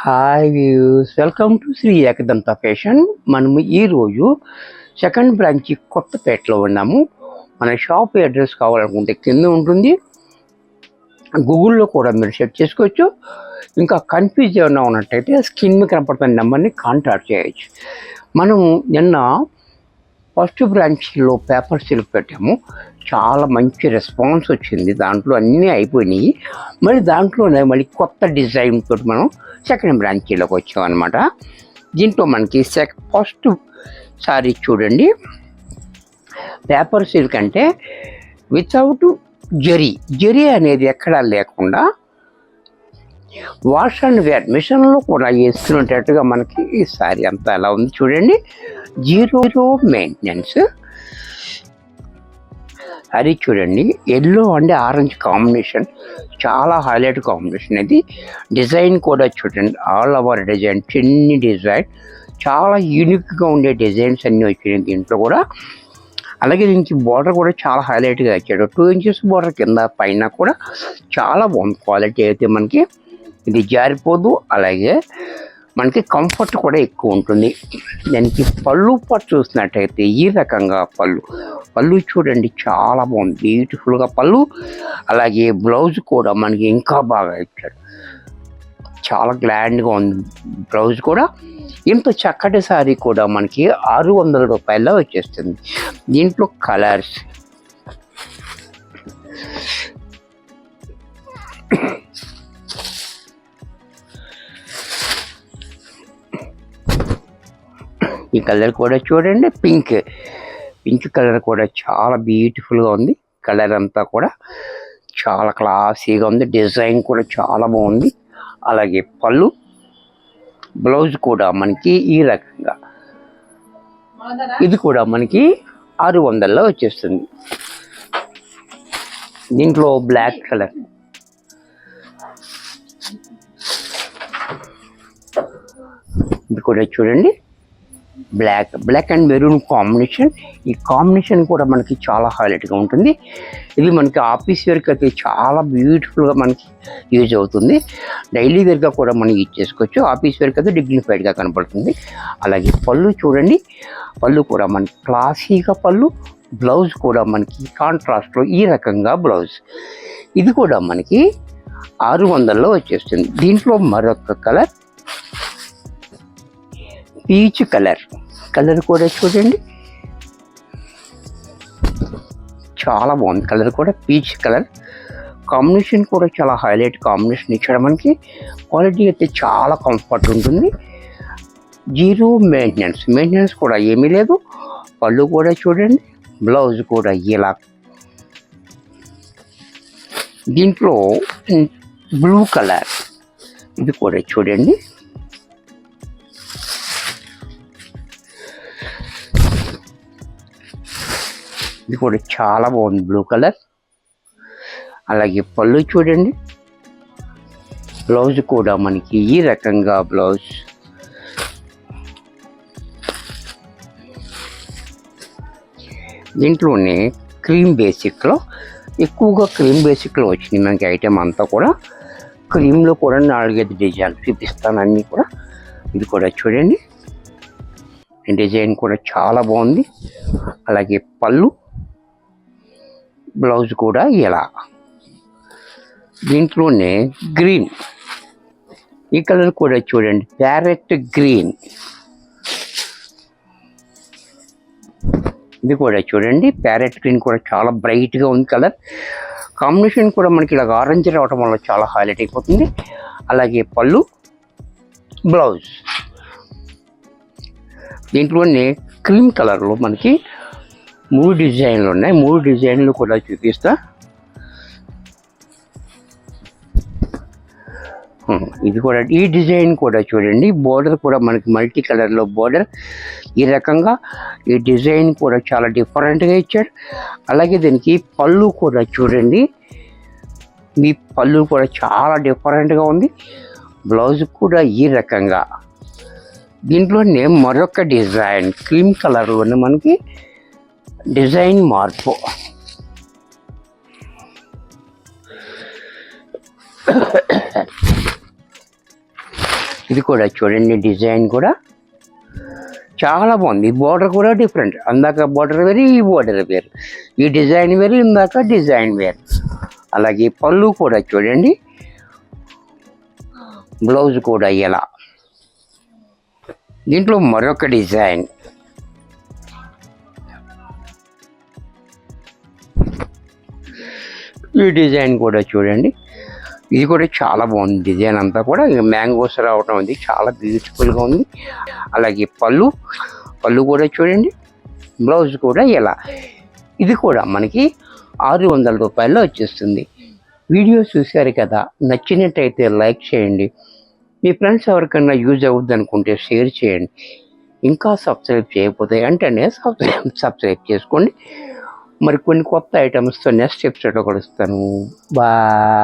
Hi views, welcome to Shri Ekadanta fashion. మనము ఈరోజు second branch కొత్తపేటలో ఉన్నాము. మన షాప్ అడ్రస్ కావాలనుకుంటే కింద ఉంటుంది, గూగుల్లో కూడా మీరు సెర్చ్ చేసుకోవచ్చు. ఇంకా కన్ఫ్యూజ్ ఏమైనా ఉన్నట్టయితే స్క్రీన్ మీద కనపడుతున్న నెంబర్ని కాంటాక్ట్ చేయొచ్చు. మనము నిన్న ఫస్ట్ బ్రాంచ్లో పేపర్ సిల్క్ పెట్టాము. చాలా మంచి రెస్పాన్స్ వచ్చింది. దాంట్లో అన్నీ అయిపోయినాయి. దాంట్లోనే కొత్త డిజైన్ తోటి మనం సెకండ్ బ్రాంచీలోకి వచ్చామన్నమాట. దీంట్లో మనకి ఫస్ట్ సారీ చూడండి, పేపర్ సిల్క్ అంటే వితౌట్ జరీ అనేది ఎక్కడా లేకుండా వాష్ అండ్ వేర్ మిషన్లో కూడా వేసుకునేటట్టుగా మనకి ఈ సారీ అంతా ఎలా ఉంది చూడండి. 0 మెయింటెనెన్స్. అది చూడండి, ఎల్లో అండ్ ఆరెంజ్ కాంబినేషన్, చాలా హైలైట్ కాంబినేషన్. ఇది డిజైన్ కూడా చూడండి, ఆల్ ఓవర్ డిజైన్, చిన్ని డిజైన్, చాలా యూనిక్గా ఉండే డిజైన్స్ అన్నీ వచ్చినాయి దీంట్లో కూడా. అలాగే దీనికి బార్డర్ కూడా చాలా హైలైట్గా ఇచ్చాడు. 2 ఇంచెస్ బార్డర్ కింద పైన కూడా చాలా బాగుంది. క్వాలిటీ అయితే మనకి ఇది జారిపోదు. అలాగే మనకి కంఫర్ట్ కూడా ఎక్కువ ఉంటుంది. దానికి పళ్ళు పట్టు చూసినట్టయితే ఈ రకంగా పళ్ళు చూడండి, చాలా బాగుంది, బ్యూటిఫుల్గా పళ్ళు. అలాగే బ్లౌజ్ కూడా మనకి ఇంకా బాగా ఇచ్చాడు, చాలా గ్రాండ్గా ఉంది బ్లౌజ్ కూడా. ఇంత చక్కటి సారీ కూడా మనకి 600 రూపాయల్లో వచ్చేస్తుంది. దీంట్లో కలర్స్ ఈ కలర్ కూడా చూడండి, పింక్ కలర్ కూడా చాలా బ్యూటిఫుల్గా ఉంది. కలర్ అంతా కూడా చాలా క్లాసీగా ఉంది. డిజైన్ కూడా చాలా బాగుంది. అలాగే పళ్ళు, బ్లౌజ్ కూడా మనకి ఈ రకంగా, ఇది కూడా మనకి 600లో వచ్చేస్తుంది. దీంట్లో బ్లాక్ కలర్, ఇది కూడా చూడండి, బ్లాక్ అండ్ మెరూన్ కాంబినేషన్. ఈ కాంబినేషన్ కూడా మనకి చాలా హైలైట్గా ఉంటుంది. ఇది మనకి ఆఫీస్ వేర్కి అయితే చాలా బ్యూటిఫుల్గా మనకి యూజ్ అవుతుంది. డైలీ వేర్గా కూడా మనం యూజ్ చేసుకోవచ్చు. ఆఫీస్ వేర్కి అయితే డిగ్నిఫైడ్గా కనపడుతుంది. అలాగే పళ్ళు చూడండి, పళ్ళు కూడా మనకి క్లాసీగా పళ్ళు. బ్లౌజ్ కూడా మనకి కాంట్రాస్ట్లో ఈ రకంగా బ్లౌజ్. ఇది కూడా మనకి 600లో వచ్చేస్తుంది. దీంట్లో మరొక కలర్ పీచ్ కలర్ కూడా చూడండి, చాలా బాగుంది. కలర్ కూడా పీచ్ కలర్ కాంబినేషన్ కూడా చాలా హైలైట్ కాంబినేషన్ ఇచ్చాడు మనకి. క్వాలిటీ అయితే చాలా కంఫర్ట్ ఉంటుంది. 0 మెయింటెనెన్స్ కూడా ఏమీ లేదు. పళ్ళు కూడా చూడండి, బ్లౌజ్ కూడా ఇలా. దీంట్లో బ్లూ కలర్, ఇది కూడా చూడండి, ఇది కూడా చాలా బాగుంది, బ్లూ కలర్. అలాగే పళ్ళు చూడండి, బ్లౌజ్ కూడా మనకి ఈ రకంగా బ్లౌజ్. దీంట్లోనే క్రీమ్ బేసిక్లో, ఎక్కువగా క్రీమ్ బేసిక్లో వచ్చింది మనకి ఐటెం అంతా కూడా. క్రీమ్లో కూడా 4-5 డిజైన్ చూపిస్తాను అన్నీ కూడా. ఇది కూడా చూడండి, డిజైన్ కూడా చాలా బాగుంది. అలాగే పళ్ళు, బ్లౌజ్ కూడా ఇలా. దీంట్లోనే గ్రీన్, ఈ కలర్ కూడా చూడండి, ప్యారెట్ గ్రీన్. ఇది కూడా చూడండి, ప్యారెట్ గ్రీన్ కూడా చాలా బ్రైట్గా ఉంది కలర్. కాంబినేషన్ కూడా మనకి ఇలా ఆరెంజ్ రావడం వల్ల చాలా హైలైట్ అయిపోతుంది. అలాగే పళ్ళు, బ్లౌజ్. దీంట్లోనే క్రీమ్ కలర్లో మనకి 3 డిజైన్లు ఉన్నాయి. 3 డిజైన్లు కూడా చూపిస్తా. ఇది కూడా, ఈ డిజైన్ కూడా చూడండి, బోర్డర్ కూడా మనకి మల్టీ కలర్లో బోర్డర్ ఈ రకంగా. ఈ డిజైన్ కూడా చాలా డిఫరెంట్గా ఇచ్చాడు. అలాగే దీనికి పళ్ళు కూడా చూడండి, మీ పళ్ళు కూడా చాలా డిఫరెంట్గా ఉంది. బ్లౌజ్ కూడా ఈ రకంగా. దీంట్లోనే మరొక డిజైన్ క్రీమ్ కలర్లోనే మనకి డిజైన్ మార్పు. ఇది కూడా చూడండి, డిజైన్ కూడా చాలా బాగుంది. ఈ బోర్డర్ కూడా డిఫరెంట్. అందాక బోర్డర్ వేరు, ఈ బోర్డర్ వేరు. ఈ డిజైన్ వేరు, ఇందాక డిజైన్ వేరు. అలాగే పళ్ళు కూడా చూడండి, బ్లౌజ్ కూడా ఇలా. దీంట్లో మరొక డిజైన్, ఈ డిజైన్ కూడా చూడండి, ఇది కూడా చాలా బాగుంది. డిజైన్ అంతా కూడా మ్యాంగోస్ రావటం ఉంది, చాలా బ్యూటిఫుల్గా ఉంది. అలాగే పళ్ళు కూడా చూడండి, బ్లౌజ్ కూడా ఇలా. ఇది కూడా మనకి 600 రూపాయల్లో వచ్చేస్తుంది. వీడియో చూశారు కదా, నచ్చినట్టయితే లైక్ చేయండి. మీ ఫ్రెండ్స్ ఎవరికన్నా యూజ్ అవుద్ది అనుకుంటే షేర్ చేయండి. ఇంకా సబ్స్క్రైబ్ చేయకపోతే వెంటనే సబ్స్క్రైబ్ చేసుకోండి. మరి కొన్ని కొత్త ఐటమ్స్తో నెక్స్ట్ ఎపిసోడ్లో కలుస్తాను. బాయ్.